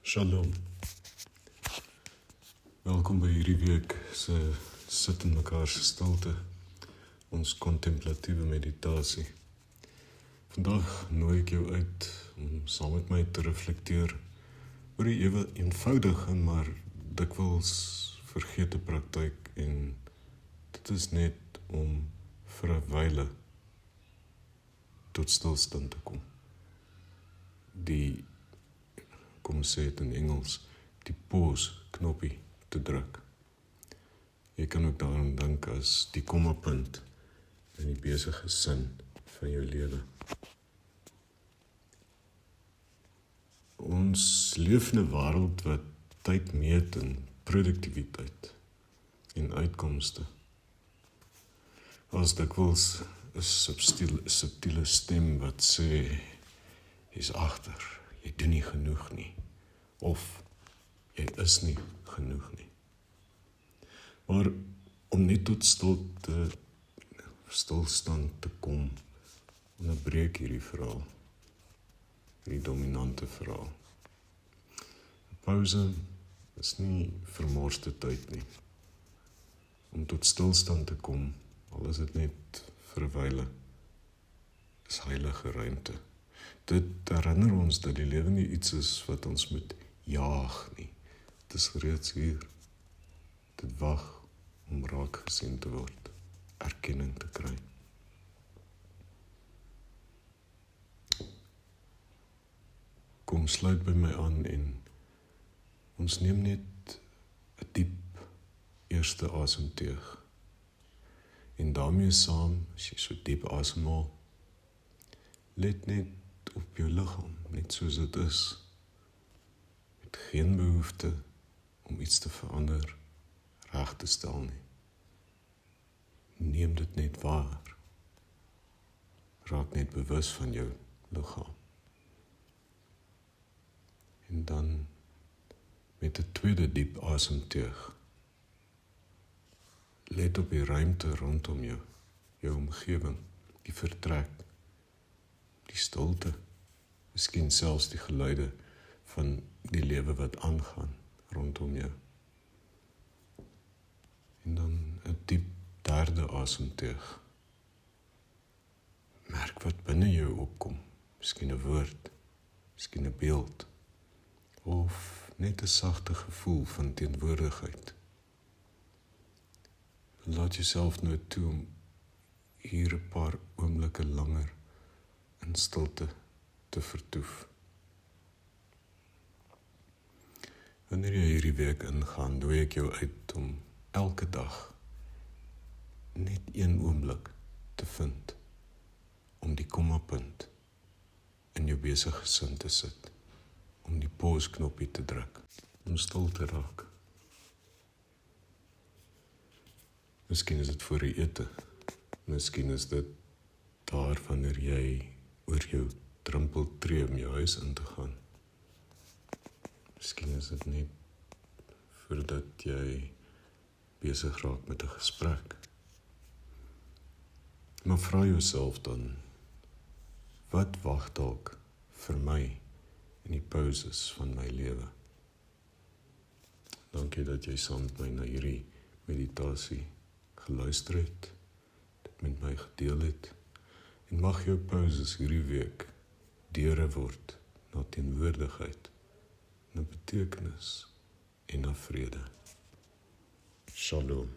Shalom. Welkom by hierdie week se sit in mekaar se stilte, ons kontemplatiewe meditasie. Vandag nooi ek jou uit om saam met my te reflekteer oor die ewe eenvoudige maar dikwels vergete praktyk, en dit is net om vir 'n wyle tot stilstand te kom. Die, kom sê het in Engels, die pause knoppie te druk. Jy kan ook daaraan dink as die kommapunt in die besige sin van jou lewe. Ons leef in 'n wêreld wat tyd meet in produktiwiteit en uitkomste. As dikwels 'n subtiele stem wat sê, jy's agter, jy doen nie genoeg nie, of jy is nie genoeg nie. Maar om net tot stilstand te kom, onderbreek hierdie verhaal, hierdie dominante verhaal. 'n Pause is nie vermorste tyd nie. Om tot stilstand te kom, al is dit net vir 'n wyle, is heilige ruimte. Dit herinner ons dat die lewe nie iets is wat ons moet jaag nie. Dit is reeds hier. Dit wag om raak gesien te word, erkenning te kry. Kom, sluit by my aan en ons neem net 'n diep eerste asemteug. En daarmee saam, as jy so diep asemhaal, let net op jou liggaam, net soos dit is. Met geen behoefte om iets te verander, reg te stel nie. Neem dit net waar. Raak net bewus van jou liggaam. En dan met 'n tweede diep asemteug, let op die ruimte rondom jou, jou omgewing, die vertrek, die stilte, miskien selfs die geluide van die lewe wat aangaan rondom jou. En dan 'n diep derde asemteug. Merk wat binne jou opkom, miskien 'n woord, miskien 'n beeld, of net 'n sagte gevoel van teenwoordigheid. Laat jouself nou toe om hier 'n paar oomblikke langer in stilte te vertoef. Wanneer jy hierdie week ingaan, nooi ek jou uit om elke dag net een oomblik te vind om die kommapunt in jou besige sin te sit, om die pause knoppie te druk, om stil te raak. Miskien is dit voor die ete, miskien is dit daar wanneer jy oor jou drempel tree om jou huis in te gaan. Miskien is dit net voordat jy besig raak met 'n gesprek. Maar vra jouself dan, wat wag dalk vir my in die pauses van my lewe? Dankie dat jy saam met my na hierdie meditasie geluister het, dit met my gedeel het, en mag jou pauses hierdie week deure word na teenwoordigheid, na betekenis en na vrede. Shalom.